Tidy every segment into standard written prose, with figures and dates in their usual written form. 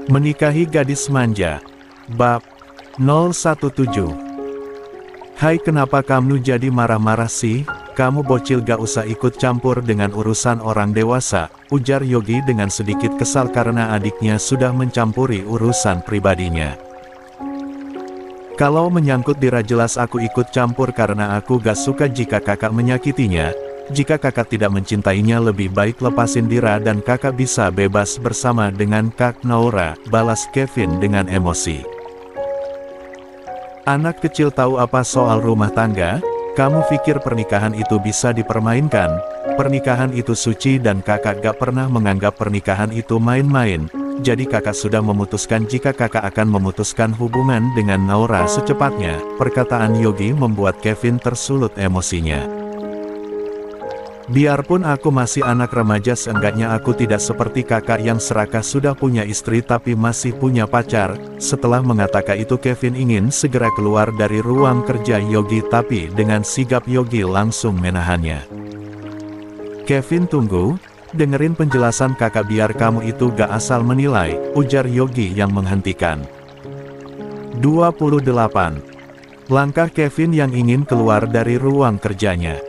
Menikahi gadis manja. Bab 017. Hai, kenapa kamu jadi marah-marah sih? Kamu bocil gak usah ikut campur dengan urusan orang dewasa, ujar Yogi dengan sedikit kesal karena adiknya sudah mencampuri urusan pribadinya. Kalau menyangkut Dira jelas aku ikut campur karena aku gak suka jika kakak menyakitinya. Jika kakak tidak mencintainya lebih baik lepasin Dira dan kakak bisa bebas bersama dengan Kak Naura, balas Kevin dengan emosi. Anak kecil tahu apa soal rumah tangga? Kamu pikir pernikahan itu bisa dipermainkan? Pernikahan itu suci dan kakak gak pernah menganggap pernikahan itu main-main. Jadi kakak sudah memutuskan jika kakak akan memutuskan hubungan dengan Naura secepatnya. Perkataan Yogi membuat Kevin tersulut emosinya. Biarpun aku masih anak remaja, seenggaknya aku tidak seperti kakak yang serakah sudah punya istri tapi masih punya pacar. Setelah mengatakan itu Kevin ingin segera keluar dari ruang kerja Yogi, tapi dengan sigap Yogi langsung menahannya. Kevin, tunggu, dengerin penjelasan kakak, biar kamu itu gak asal menilai, ujar Yogi yang menghentikan. 28. Langkah Kevin yang ingin keluar dari ruang kerjanya.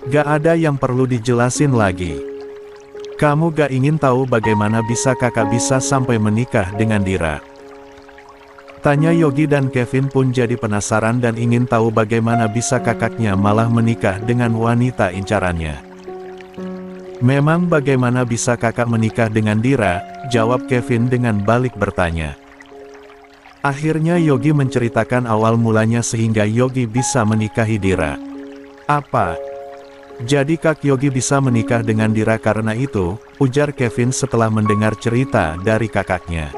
Gak ada yang perlu dijelasin lagi. Kamu gak ingin tahu bagaimana bisa kakak bisa sampai menikah dengan Dira? Tanya Yogi, dan Kevin pun jadi penasaran dan ingin tahu bagaimana bisa kakaknya malah menikah dengan wanita incarannya. Memang bagaimana bisa kakak menikah dengan Dira? Jawab Kevin dengan balik bertanya. Akhirnya Yogi menceritakan awal mulanya sehingga Yogi bisa menikahi Dira. Apa? Jadi Kak Yogi bisa menikah dengan Dira karena itu, ujar Kevin setelah mendengar cerita dari kakaknya.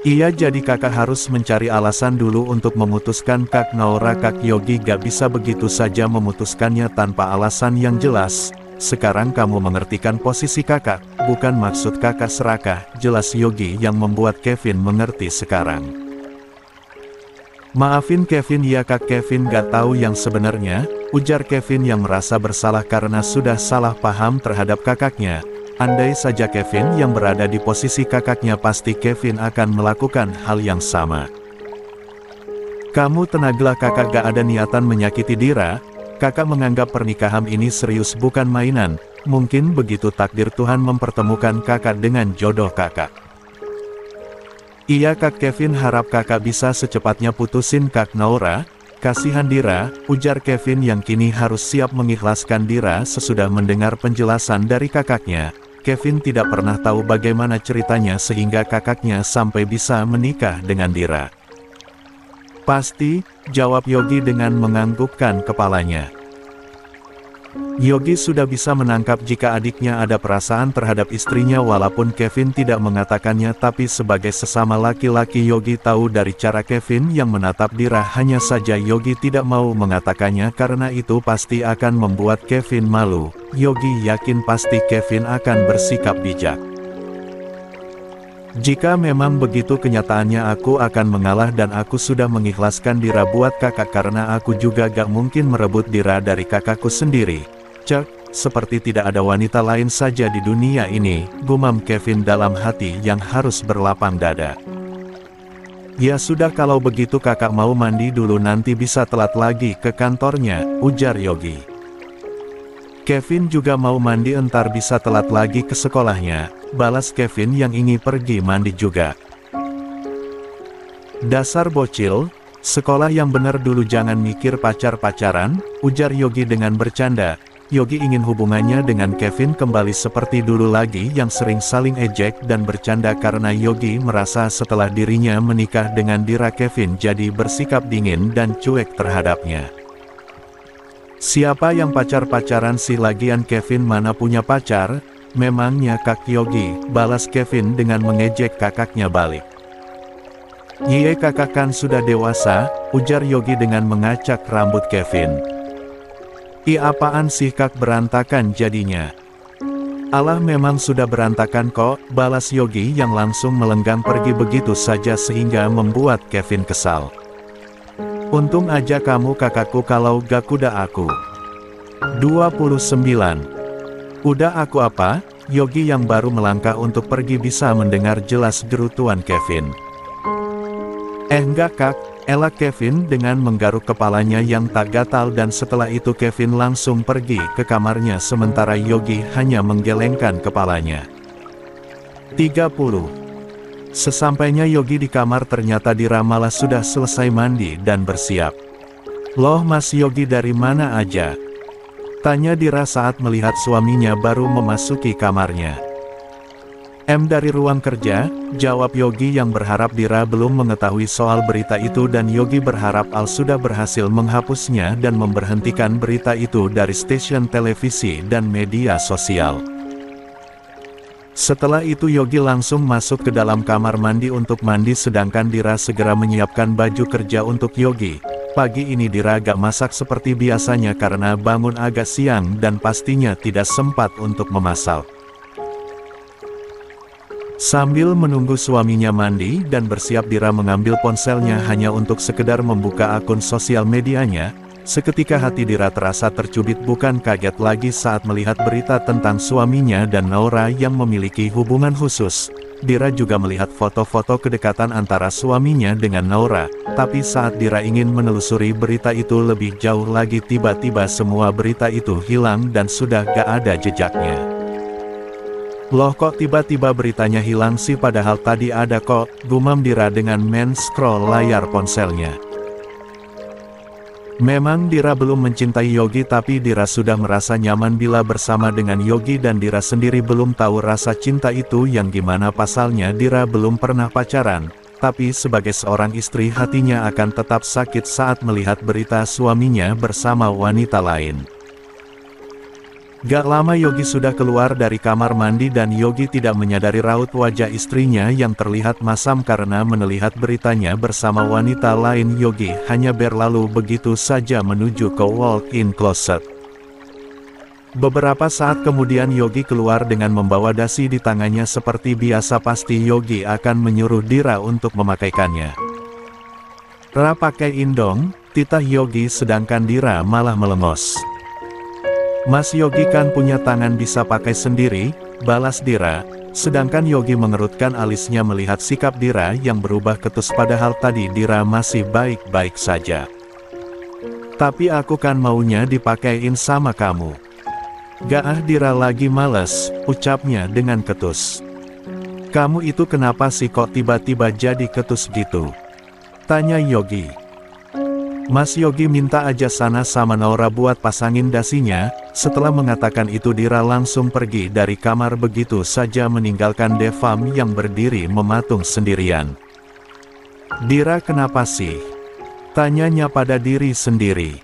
Iya, jadi kakak harus mencari alasan dulu untuk memutuskan Kak Naura. Kak Yogi gak bisa begitu saja memutuskannya tanpa alasan yang jelas. Sekarang kamu mengertikan posisi kakak, bukan maksud kakak serakah, jelas Yogi yang membuat Kevin mengerti sekarang. Maafin Kevin ya Kak. Kevin gak tahu yang sebenarnya, ujar Kevin yang merasa bersalah karena sudah salah paham terhadap kakaknya. Andai saja Kevin yang berada di posisi kakaknya, pasti Kevin akan melakukan hal yang sama. Kamu tenanglah kakak, gak ada niatan menyakiti Dira. Kakak menganggap pernikahan ini serius, bukan mainan. Mungkin begitu takdir Tuhan mempertemukan kakak dengan jodoh kakak. Iya Kak, Kevin harap kakak bisa secepatnya putusin Kak Naura. Kasihan Dira, ujar Kevin yang kini harus siap mengikhlaskan Dira sesudah mendengar penjelasan dari kakaknya. Kevin tidak pernah tahu bagaimana ceritanya sehingga kakaknya sampai bisa menikah dengan Dira. Pasti, jawab Yogi dengan menganggukkan kepalanya. Yogi sudah bisa menangkap jika adiknya ada perasaan terhadap istrinya walaupun Kevin tidak mengatakannya, tapi sebagai sesama laki-laki Yogi tahu dari cara Kevin yang menatap Dira. Hanya saja Yogi tidak mau mengatakannya karena itu pasti akan membuat Kevin malu. Yogi yakin pasti Kevin akan bersikap bijak. Jika memang begitu kenyataannya, aku akan mengalah dan aku sudah mengikhlaskan Dira buat kakak karena aku juga gak mungkin merebut Dira dari kakakku sendiri. Cek, seperti tidak ada wanita lain saja di dunia ini, gumam Kevin dalam hati yang harus berlapang dada. Ya sudah, kalau begitu kakak mau mandi dulu, nanti bisa telat lagi ke kantornya, ujar Yogi. Kevin juga mau mandi, entar bisa telat lagi ke sekolahnya, balas Kevin yang ingin pergi mandi juga. Dasar bocil, sekolah yang benar dulu, jangan mikir pacar-pacaran, ujar Yogi dengan bercanda. Yogi ingin hubungannya dengan Kevin kembali seperti dulu lagi, yang sering saling ejek dan bercanda karena Yogi merasa setelah dirinya menikah dengan Dira, Kevin jadi bersikap dingin dan cuek terhadapnya. Siapa yang pacar-pacaran sih, lagian Kevin mana punya pacar? Memangnya Kak Yogi, balas Kevin dengan mengejek kakaknya balik. Ye, kakak kan sudah dewasa, ujar Yogi dengan mengacak rambut Kevin. Apaan sih Kak, berantakan jadinya. Alah, memang sudah berantakan kok, balas Yogi yang langsung melenggang pergi begitu saja sehingga membuat Kevin kesal. Untung aja kamu kakakku, kalau gak kuda aku. 29. Udah aku apa? Yogi yang baru melangkah untuk pergi bisa mendengar jelas geru Tuan Kevin. Enggak kak, elak Kevin dengan menggaruk kepalanya yang tak gatal dan setelah itu Kevin langsung pergi ke kamarnya sementara Yogi hanya menggelengkan kepalanya. 30. Sesampainya Yogi di kamar ternyata Dira malah sudah selesai mandi dan bersiap. Loh Mas Yogi dari mana aja? Tanya Dira saat melihat suaminya baru memasuki kamarnya. Dari ruang kerja, jawab Yogi yang berharap Dira belum mengetahui soal berita itu dan Yogi berharap Al sudah berhasil menghapusnya dan memberhentikan berita itu dari stasiun televisi dan media sosial. Setelah itu Yogi langsung masuk ke dalam kamar mandi untuk mandi sedangkan Dira segera menyiapkan baju kerja untuk Yogi. Pagi ini Dira gak masak seperti biasanya karena bangun agak siang dan pastinya tidak sempat untuk memasak. Sambil menunggu suaminya mandi dan bersiap Dira mengambil ponselnya hanya untuk sekedar membuka akun sosial medianya. Seketika hati Dira terasa tercubit bukan kaget lagi saat melihat berita tentang suaminya dan Naura yang memiliki hubungan khusus. Dira juga melihat foto-foto kedekatan antara suaminya dengan Naura, tapi saat Dira ingin menelusuri berita itu lebih jauh lagi tiba-tiba semua berita itu hilang dan sudah gak ada jejaknya. Loh kok tiba-tiba beritanya hilang sih padahal tadi ada kok, gumam Dira dengan men-scroll layar ponselnya. Memang Dira belum mencintai Yogi tapi Dira sudah merasa nyaman bila bersama dengan Yogi dan Dira sendiri belum tahu rasa cinta itu yang gimana pasalnya Dira belum pernah pacaran, tapi sebagai seorang istri hatinya akan tetap sakit saat melihat berita suaminya bersama wanita lain. Gak lama Yogi sudah keluar dari kamar mandi dan Yogi tidak menyadari raut wajah istrinya yang terlihat masam karena melihat beritanya bersama wanita lain. Yogi hanya berlalu begitu saja menuju ke walk-in closet. Beberapa saat kemudian Yogi keluar dengan membawa dasi di tangannya seperti biasa pasti Yogi akan menyuruh Dira untuk memakaikannya. Ra pakein dong, titah Yogi sedangkan Dira malah melengos. Mas Yogi kan punya tangan bisa pakai sendiri, balas Dira, sedangkan Yogi mengerutkan alisnya melihat sikap Dira yang berubah ketus padahal tadi Dira masih baik-baik saja. Tapi aku kan maunya dipakein sama kamu. Gak ah Dira lagi males, ucapnya dengan ketus. Kamu itu kenapa sih kok tiba-tiba jadi ketus gitu? Tanya Yogi. Mas Yogi minta aja sana sama Naura buat pasangin dasinya. Setelah mengatakan itu Dira langsung pergi dari kamar begitu saja meninggalkan Devam yang berdiri mematung sendirian. Dira kenapa sih? Tanyanya pada diri sendiri.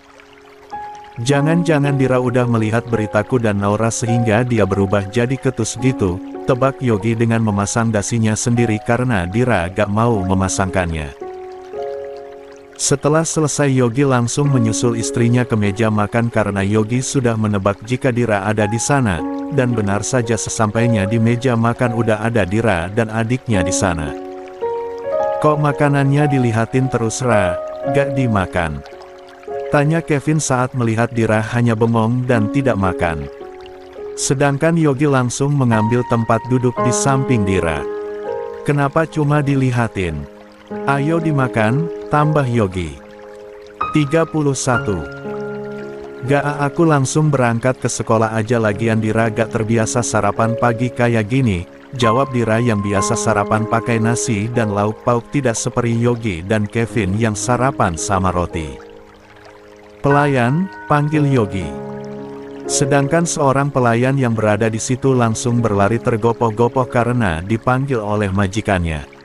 Jangan-jangan Dira udah melihat beritaku dan Naura sehingga dia berubah jadi ketus gitu, tebak Yogi dengan memasang dasinya sendiri karena Dira gak mau memasangkannya. Setelah selesai Yogi langsung menyusul istrinya ke meja makan karena Yogi sudah menebak jika Dira ada di sana, dan benar saja sesampainya di meja makan udah ada Dira dan adiknya di sana. Kok makanannya dilihatin terus Ra, gak dimakan? Tanya Kevin saat melihat Dira hanya bengong dan tidak makan. Sedangkan Yogi langsung mengambil tempat duduk di samping Dira. Kenapa cuma dilihatin? Ayo dimakan, tambah Yogi. 31. Gak aku langsung berangkat ke sekolah aja lagian Dira gak terbiasa sarapan pagi kayak gini, jawab Dira yang biasa sarapan pakai nasi dan lauk pauk tidak seperti Yogi dan Kevin yang sarapan sama roti. Pelayan, panggil Yogi. Sedangkan seorang pelayan yang berada di situ langsung berlari tergopoh-gopoh karena dipanggil oleh majikannya.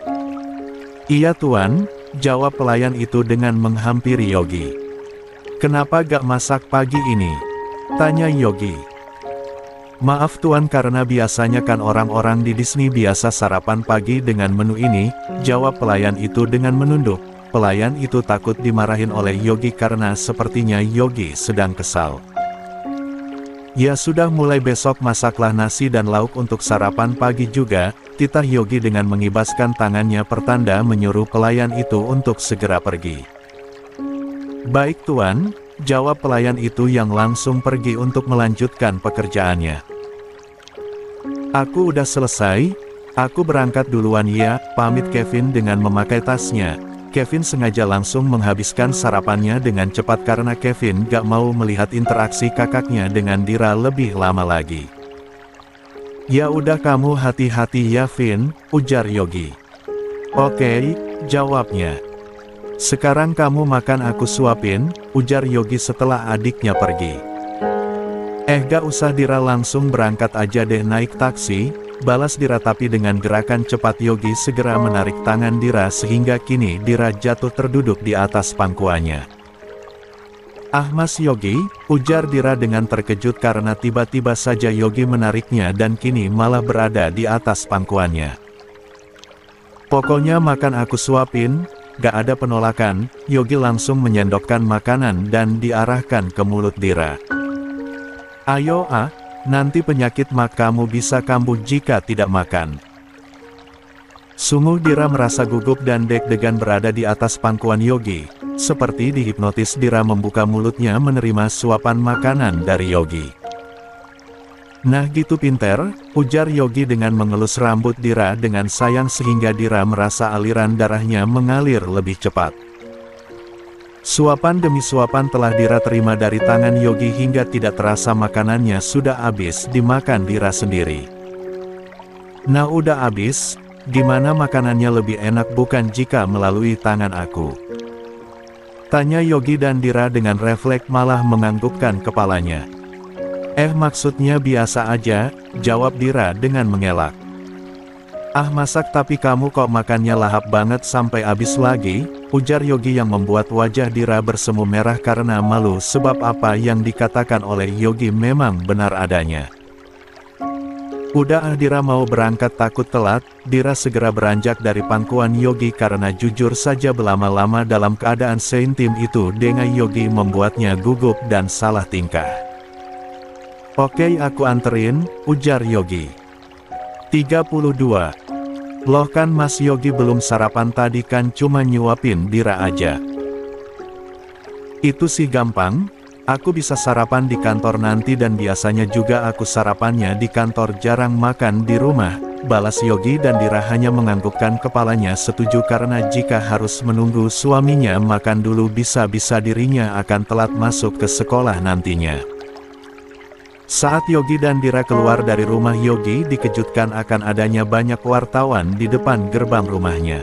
Iya tuan, jawab pelayan itu dengan menghampiri Yogi. Kenapa gak masak pagi ini? Tanya Yogi. Maaf tuan karena biasanya kan orang-orang di Disney biasa sarapan pagi dengan menu ini, jawab pelayan itu dengan menunduk. Pelayan itu takut dimarahin oleh Yogi karena sepertinya Yogi sedang kesal. Ya sudah mulai besok masaklah nasi dan lauk untuk sarapan pagi juga, titah Yogi dengan mengibaskan tangannya pertanda menyuruh pelayan itu untuk segera pergi. Baik tuan, jawab pelayan itu yang langsung pergi untuk melanjutkan pekerjaannya. Aku udah selesai, aku berangkat duluan ya, pamit Kevin dengan memakai tasnya. Kevin sengaja langsung menghabiskan sarapannya dengan cepat karena Kevin gak mau melihat interaksi kakaknya dengan Dira lebih lama lagi. Ya udah kamu hati-hati ya Vin, ujar Yogi. Oke, jawabnya. Sekarang kamu makan aku suapin, ujar Yogi setelah adiknya pergi. Gak usah Dira langsung berangkat aja deh naik taksi, balas Dira tapi dengan gerakan cepat Yogi segera menarik tangan Dira sehingga kini Dira jatuh terduduk di atas pangkuannya. Ah Mas Yogi, ujar Dira dengan terkejut karena tiba-tiba saja Yogi menariknya dan kini malah berada di atas pangkuannya. Pokoknya makan aku suapin, gak ada penolakan, Yogi langsung menyendokkan makanan dan diarahkan ke mulut Dira. Ayo nanti penyakit kamu bisa kambuh jika tidak makan. Sungguh Dira merasa gugup dan deg-degan berada di atas pangkuan Yogi. Seperti dihipnotis Dira membuka mulutnya menerima suapan makanan dari Yogi. Nah gitu pinter, ujar Yogi dengan mengelus rambut Dira dengan sayang sehingga Dira merasa aliran darahnya mengalir lebih cepat. Suapan demi suapan telah Dira terima dari tangan Yogi hingga tidak terasa makanannya sudah habis dimakan Dira sendiri. Nah udah habis, gimana makanannya lebih enak bukan jika melalui tangan aku? Tanya Yogi dan Dira dengan refleks malah menganggukkan kepalanya. Maksudnya biasa aja, jawab Dira dengan mengelak. Ah masak tapi kamu kok makannya lahap banget sampai habis lagi, ujar Yogi yang membuat wajah Dira bersemu merah karena malu sebab apa yang dikatakan oleh Yogi memang benar adanya. Udah Dira mau berangkat takut telat, Dira segera beranjak dari pangkuan Yogi karena jujur saja berlama-lama dalam keadaan seintim itu dengan Yogi membuatnya gugup dan salah tingkah. Oke aku anterin, ujar Yogi. 32. Loh kan Mas Yogi belum sarapan tadi kan cuma nyuapin Dira aja. Itu sih gampang, aku bisa sarapan di kantor nanti dan biasanya juga aku sarapannya di kantor jarang makan di rumah, balas Yogi dan Dira hanya menganggukkan kepalanya setuju karena jika harus menunggu suaminya makan dulu bisa-bisa dirinya akan telat masuk ke sekolah nantinya. Saat Yogi dan Dira keluar dari rumah Yogi dikejutkan akan adanya banyak wartawan di depan gerbang rumahnya.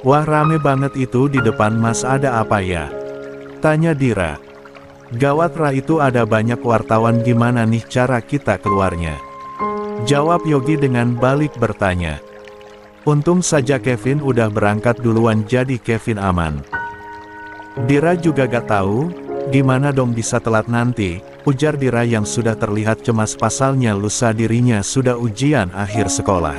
Wah rame banget itu di depan Mas ada apa ya? Tanya Dira. Gawat Ra itu ada banyak wartawan gimana nih cara kita keluarnya? Jawab Yogi dengan balik bertanya. Untung saja Kevin udah berangkat duluan jadi Kevin aman. Dira juga gak tahu, gimana dong bisa telat nanti, ujar Dira yang sudah terlihat cemas pasalnya lusa dirinya sudah ujian akhir sekolah.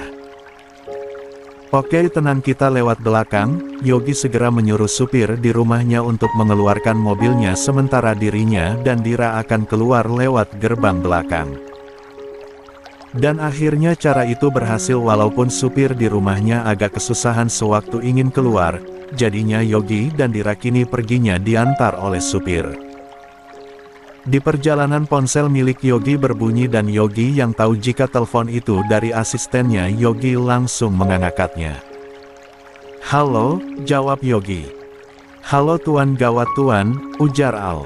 Oke tenang kita lewat belakang, Yogi segera menyuruh supir di rumahnya untuk mengeluarkan mobilnya sementara dirinya dan Dira akan keluar lewat gerbang belakang. Dan akhirnya cara itu berhasil walaupun supir di rumahnya agak kesusahan sewaktu ingin keluar, jadinya Yogi dan Dira kini perginya diantar oleh supir. Di perjalanan ponsel milik Yogi berbunyi dan Yogi yang tahu jika telepon itu dari asistennya Yogi langsung mengangkatnya. Halo, jawab Yogi. Halo Tuan gawat Tuan, ujar Al.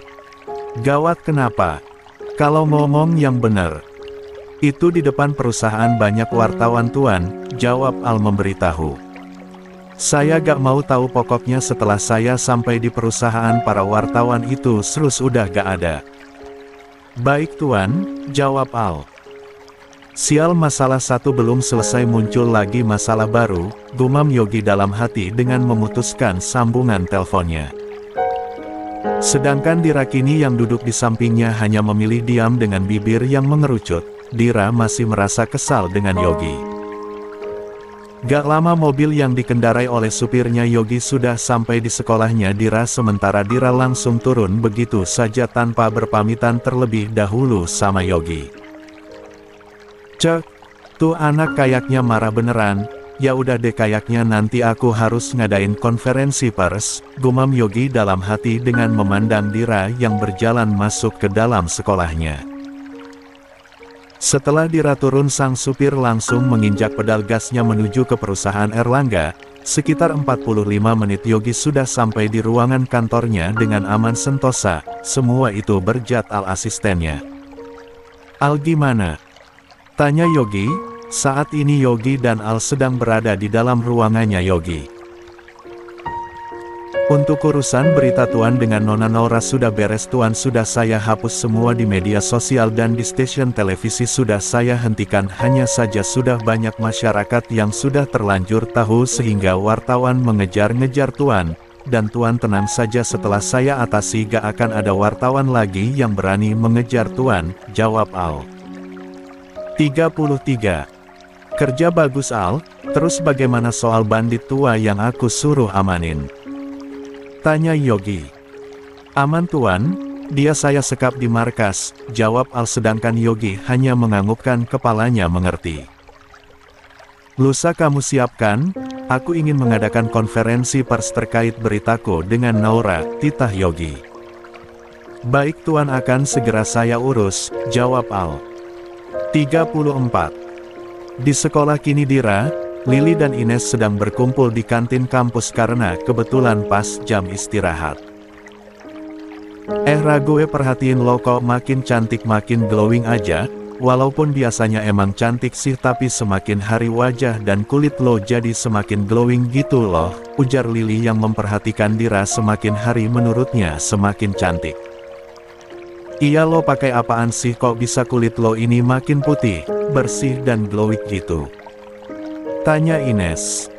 Gawat kenapa? Kalau ngomong yang benar. Itu di depan perusahaan banyak wartawan Tuan, jawab Al memberitahu. Saya gak mau tahu pokoknya setelah saya sampai di perusahaan para wartawan itu terus udah gak ada. Baik Tuan, jawab Al. Sial masalah satu belum selesai muncul lagi masalah baru, gumam Yogi dalam hati dengan memutuskan sambungan teleponnya. Sedangkan Dira kini yang duduk di sampingnya hanya memilih diam dengan bibir yang mengerucut, Dira masih merasa kesal dengan Yogi. Gak lama mobil yang dikendarai oleh supirnya Yogi sudah sampai di sekolahnya Dira sementara Dira langsung turun begitu saja tanpa berpamitan terlebih dahulu sama Yogi. Cek, tuh anak kayaknya marah beneran, ya udah deh kayaknya nanti aku harus ngadain konferensi pers, gumam Yogi dalam hati dengan memandang Dira yang berjalan masuk ke dalam sekolahnya. Setelah Dira turun, sang supir langsung menginjak pedal gasnya menuju ke perusahaan Erlangga. Sekitar 45 menit Yogi sudah sampai di ruangan kantornya dengan aman sentosa. Semua itu berkat Al, asistennya. "Al gimana?" tanya Yogi. Saat ini Yogi dan Al sedang berada di dalam ruangannya Yogi. "Untuk urusan berita Tuan dengan Nona Nora sudah beres Tuan, sudah saya hapus semua di media sosial dan di stasiun televisi sudah saya hentikan, hanya saja sudah banyak masyarakat yang sudah terlanjur tahu sehingga wartawan mengejar-ngejar Tuan, dan Tuan tenang saja, setelah saya atasi gak akan ada wartawan lagi yang berani mengejar Tuan," jawab Al. 33. "Kerja bagus Al, terus bagaimana soal bandit tua yang aku suruh amanin?" tanya Yogi. "Aman Tuan, dia saya sekap di markas," jawab Al, sedangkan Yogi hanya menganggukkan kepalanya mengerti. "Lusa kamu siapkan, aku ingin mengadakan konferensi pers terkait beritaku dengan Nora," titah Yogi. "Baik Tuan, akan segera saya urus," jawab Al. 34. Di sekolah kini Dira, Lili dan Ines sedang berkumpul di kantin kampus karena kebetulan pas jam istirahat. Gue perhatiin lo kok makin cantik makin glowing aja, walaupun biasanya emang cantik sih tapi semakin hari wajah dan kulit lo jadi semakin glowing gitu loh," ujar Lili yang memperhatikan Dira semakin hari menurutnya semakin cantik. "Iya lo pakai apaan sih kok bisa kulit lo ini makin putih, bersih dan glowing gitu?" tanya Ines.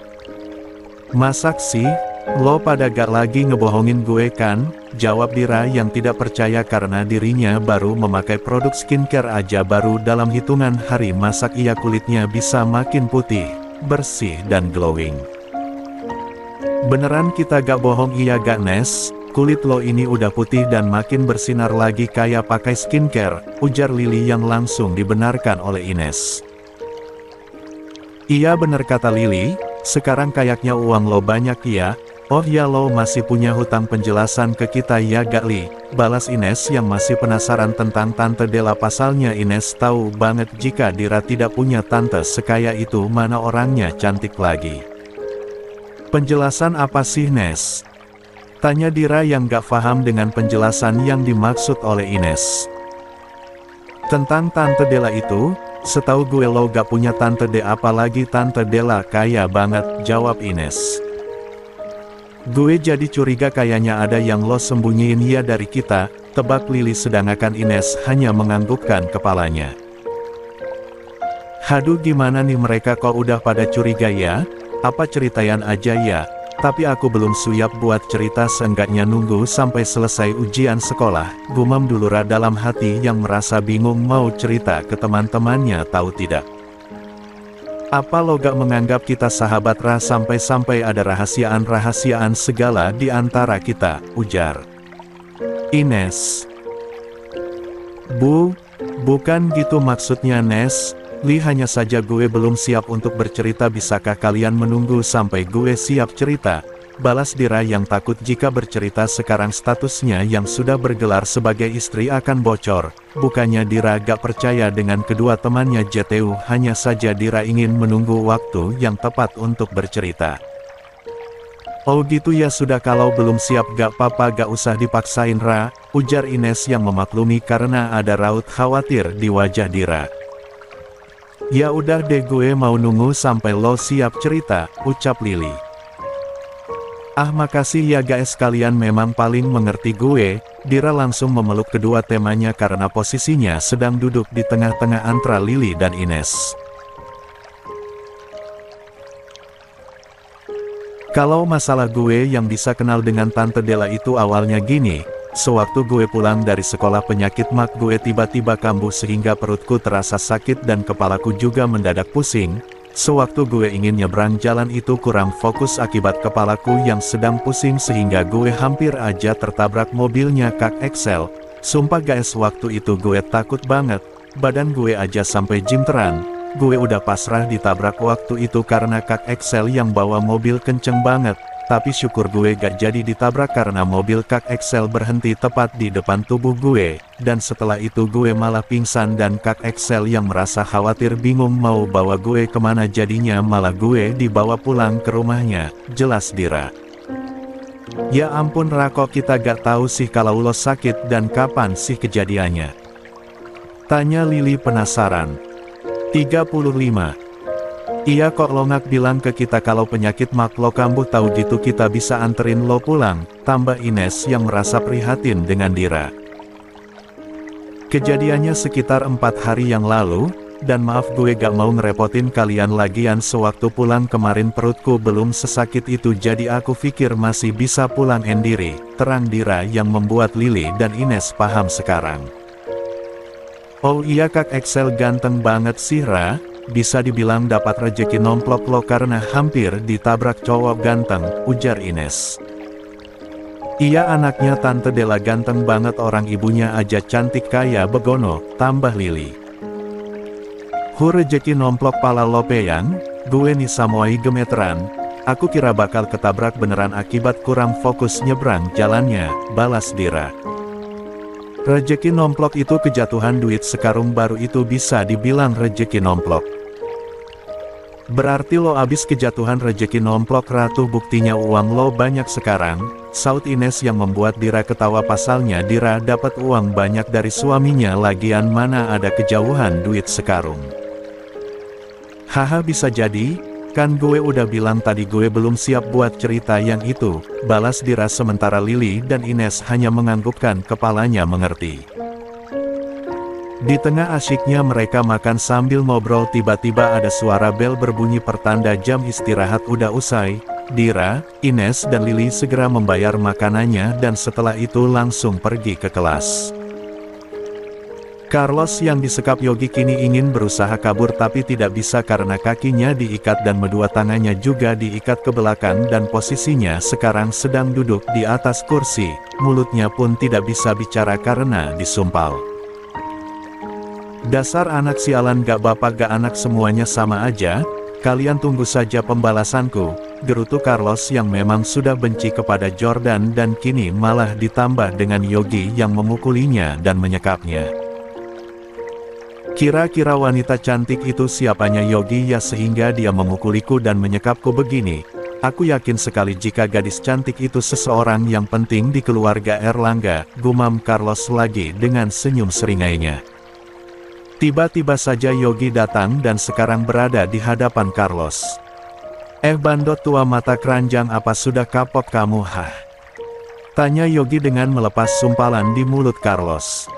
"Masak sih, lo pada gak lagi ngebohongin gue kan?" jawab Dira yang tidak percaya karena dirinya baru memakai produk skincare aja baru dalam hitungan hari masak ia kulitnya bisa makin putih, bersih dan glowing. "Beneran kita gak bohong iya gak Nes? Kulit lo ini udah putih dan makin bersinar lagi kayak pakai skincare," ujar Lili yang langsung dibenarkan oleh Ines. "Iya bener kata Lili, sekarang kayaknya uang lo banyak ya. Oh ya, lo masih punya hutang penjelasan ke kita ya gak Li?" balas Ines yang masih penasaran tentang Tante Della. Pasalnya Ines tahu banget jika Dira tidak punya tante sekaya itu, mana orangnya cantik lagi. "Penjelasan apa sih Nes?" tanya Dira yang gak paham dengan penjelasan yang dimaksud oleh Ines. "Tentang Tante Della itu, setahu gue lo gak punya Tante De, apalagi Tante Della kaya banget," jawab Ines. "Gue jadi curiga kayaknya ada yang lo sembunyiin ya dari kita," tebak Lili, sedangkan Ines hanya menganggukkan kepalanya. "Haduh gimana nih mereka kok udah pada curiga ya? Apa ceritain aja ya? Tapi aku belum siap buat cerita, seenggaknya nunggu sampai selesai ujian sekolah," gumam dulu Ra dalam hati yang merasa bingung mau cerita ke teman-temannya. "Tahu tidak? Apa lo gak menganggap kita sahabat Ra, sampai-sampai ada rahasiaan-rahasiaan segala di antara kita," ujar Ines. Bukan gitu maksudnya Nes, Li, hanya saja gue belum siap untuk bercerita, bisakah kalian menunggu sampai gue siap cerita?" balas Dira yang takut jika bercerita sekarang statusnya yang sudah bergelar sebagai istri akan bocor. Bukannya Dira gak percaya dengan kedua temannya JTU, hanya saja Dira ingin menunggu waktu yang tepat untuk bercerita. "Oh gitu ya, sudah kalau belum siap gak apa-apa, gak usah dipaksain Ra," ujar Ines yang memaklumi karena ada raut khawatir di wajah Dira. "Ya udah deh, gue mau nunggu sampai lo siap cerita," ucap Lili. "Ah makasih ya guys, kalian memang paling mengerti gue." Dira langsung memeluk kedua temannya karena posisinya sedang duduk di tengah-tengah antara Lili dan Ines. "Kalau masalah gue yang bisa kenal dengan Tante Della itu awalnya gini. Sewaktu gue pulang dari sekolah, penyakit mak gue tiba-tiba kambuh sehingga perutku terasa sakit dan kepalaku juga mendadak pusing. Sewaktu gue ingin nyebrang jalan itu kurang fokus akibat kepalaku yang sedang pusing sehingga gue hampir aja tertabrak mobilnya Kak Excel. Sumpah guys, waktu itu gue takut banget, badan gue aja sampai jimteran. Gue udah pasrah ditabrak waktu itu karena Kak Excel yang bawa mobil kenceng banget. tapi syukur gue gak jadi ditabrak karena mobil Kak Excel berhenti tepat di depan tubuh gue, dan setelah itu gue malah pingsan dan Kak Excel yang merasa khawatir bingung mau bawa gue kemana jadinya malah gue dibawa pulang ke rumahnya, jelas Dira. Ya ampun Rako, kita gak tahu sih kalau lo sakit dan kapan sih kejadiannya? Tanya Lili penasaran. 35. Iya kok lo nggak bilang ke kita kalau penyakit mak lo kambuh, tahu gitu kita bisa anterin lo pulang, tambah Ines yang merasa prihatin dengan Dira. Kejadiannya sekitar 4 hari yang lalu, dan maaf gue gak mau ngerepotin kalian lagian sewaktu pulang kemarin perutku belum sesakit itu jadi aku pikir masih bisa pulang sendiri, terang Dira yang membuat Lili dan Ines paham sekarang. Oh iya Kak Excel ganteng banget sih Ra. Bisa dibilang dapat rejeki nomplok lo karena hampir ditabrak cowok ganteng, ujar Ines. Iya anaknya Tante Della ganteng banget, orang ibunya aja cantik kayak begono, tambah Lili. Hu rejeki nomplok pala lo peyang, gue nih samoai gemeteran, aku kira bakal ketabrak beneran akibat kurang fokus nyebrang jalannya, balas Dira. Rejeki nomplok itu kejatuhan duit sekarung baru itu bisa dibilang rejeki nomplok. Berarti lo abis kejatuhan rejeki nomplok Ratu, buktinya uang lo banyak sekarang, saut Ines yang membuat Dira ketawa pasalnya Dira dapat uang banyak dari suaminya lagian mana ada kejauhan duit sekarung. Haha bisa jadi, kan gue udah bilang tadi gue belum siap buat cerita yang itu, balas Dira sementara Lili dan Ines hanya menganggukkan kepalanya mengerti. Di tengah asyiknya mereka makan sambil ngobrol tiba-tiba ada suara bel berbunyi pertanda jam istirahat udah usai. Dira, Ines dan Lili segera membayar makanannya dan setelah itu langsung pergi ke kelas. Carlos yang disekap Yogi kini ingin berusaha kabur tapi tidak bisa karena kakinya diikat dan kedua tangannya juga diikat ke belakang dan posisinya sekarang sedang duduk di atas kursi, mulutnya pun tidak bisa bicara karena disumpal. Dasar anak sialan gak bapak gak anak semuanya sama aja, kalian tunggu saja pembalasanku, gerutu Carlos yang memang sudah benci kepada Jordan dan kini malah ditambah dengan Yogi yang memukulinya dan menyekapnya. Kira-kira wanita cantik itu siapanya Yogi ya sehingga dia memukuliku dan menyekapku begini, aku yakin sekali jika gadis cantik itu seseorang yang penting di keluarga Erlangga, gumam Carlos lagi dengan senyum seringainya. Tiba-tiba saja Yogi datang dan sekarang berada di hadapan Carlos. Bandot tua mata keranjang, apa sudah kapok kamu hah? Tanya Yogi dengan melepas sumpalan di mulut Carlos.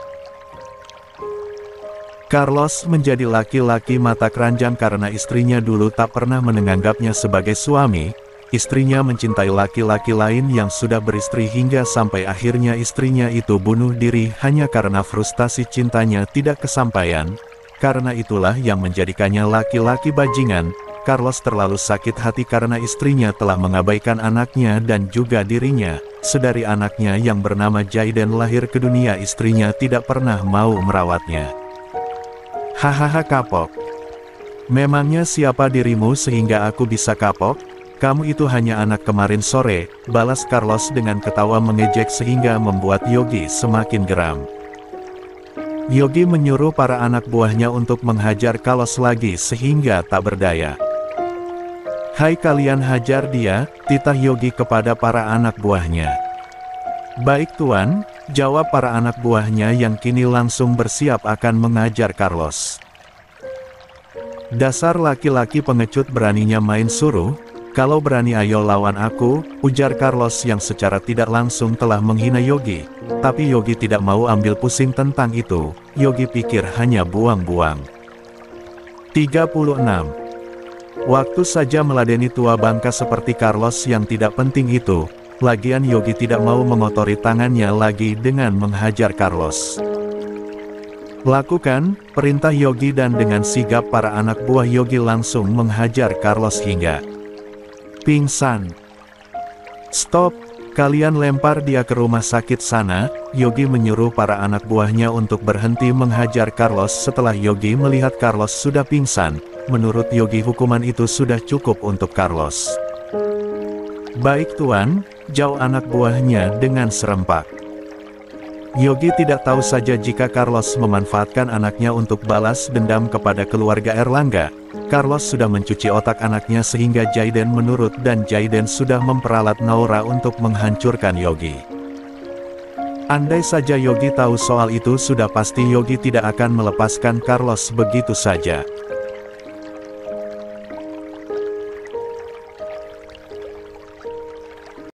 Carlos menjadi laki-laki mata keranjang karena istrinya dulu tak pernah menganggapnya sebagai suami. Istrinya mencintai laki-laki lain yang sudah beristri hingga sampai akhirnya istrinya itu bunuh diri hanya karena frustasi cintanya tidak kesampaian. Karena itulah yang menjadikannya laki-laki bajingan. Carlos terlalu sakit hati karena istrinya telah mengabaikan anaknya dan juga dirinya. Sedari anaknya yang bernama Jaiden lahir ke dunia istrinya tidak pernah mau merawatnya. Hahaha kapok. Memangnya siapa dirimu sehingga aku bisa kapok? Kamu itu hanya anak kemarin sore, balas Carlos dengan ketawa mengejek sehingga membuat Yogi semakin geram. Yogi menyuruh para anak buahnya untuk menghajar Carlos lagi sehingga tak berdaya. Hai kalian hajar dia, titah Yogi kepada para anak buahnya. Baik tuan, jawab para anak buahnya yang kini langsung bersiap akan mengajar Carlos. Dasar laki-laki pengecut beraninya main suruh. Kalau berani ayo lawan aku, ujar Carlos yang secara tidak langsung telah menghina Yogi. Tapi Yogi tidak mau ambil pusing tentang itu, Yogi pikir hanya buang-buang. 36. Waktu saja meladeni tua bangka seperti Carlos yang tidak penting itu, lagian Yogi tidak mau mengotori tangannya lagi dengan menghajar Carlos. Lakukan, perintah Yogi dan dengan sigap para anak buah Yogi langsung menghajar Carlos hingga pingsan. Stop, kalian lempar dia ke rumah sakit sana. Yogi menyuruh para anak buahnya untuk berhenti menghajar Carlos setelah Yogi melihat Carlos sudah pingsan. Menurut Yogi hukuman itu sudah cukup untuk Carlos. Baik tuan, jawab anak buahnya dengan serempak. Yogi tidak tahu saja jika Carlos memanfaatkan anaknya untuk balas dendam kepada keluarga Erlangga. Carlos sudah mencuci otak anaknya sehingga Jaiden menurut dan Jaiden sudah memperalat Naura untuk menghancurkan Yogi. Andai saja Yogi tahu soal itu sudah pasti Yogi tidak akan melepaskan Carlos begitu saja.